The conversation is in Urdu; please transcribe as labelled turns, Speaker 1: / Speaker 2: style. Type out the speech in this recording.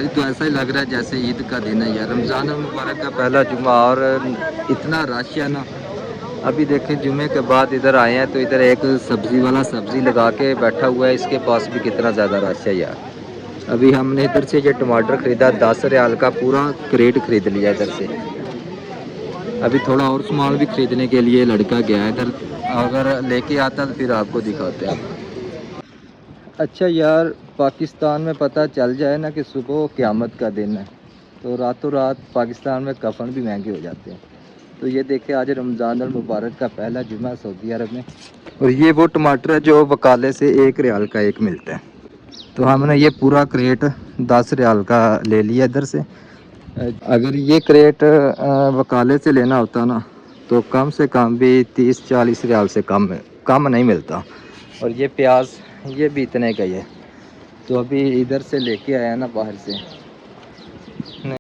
Speaker 1: آج تو ایسا ہی لگ رہا ہے جیسے عید کا دن ہے یار، رمضان المبارک کا پہلا جمعہ، اور اتنا رش ہے نا۔ ابھی دیکھیں جمعے کے بعد ادھر آئے ہیں تو ادھر ایک سبزی والا سبزی لگا کے بیٹھا ہوا ہے، اس کے پاس بھی کتنا زیادہ رش ہے یار۔ ابھی ہم نے ادھر سے یہ ٹماٹر خریدا 10 ریال کا، پورا کریٹ خرید لیا ادھر سے۔ ابھی تھوڑا اور سامان بھی خریدنے کے لیے لڑکا گیا ہے ادھر، اگر لے کے آتا تو پھر آپ کو دکھاتے ہیں۔ اچھا یار، پاکستان میں پتہ چل جائے نا کہ صبح قیامت کا دن ہے تو راتوں رات پاکستان میں کفن بھی مہنگے ہو جاتے ہیں۔ تو یہ دیکھیں آج رمضان المبارک کا پہلا جمعہ سعودی عرب میں، اور یہ وہ ٹماٹر ہے جو وکالے سے 1 ریال کا ایک ملتا ہے۔ تو ہم نے یہ پورا کریٹ 10 ریال کا لے لیا ادھر سے۔ اگر یہ کریٹ وکالے سے لینا ہوتا نا تو کم سے کم بھی 30-40 ریال سے کم نہیں ملتا۔ اور یہ پیاز یہ بھی اتنے کا ہی ہے۔ تو ابھی ادھر سے لے کے آیا نا باہر سے،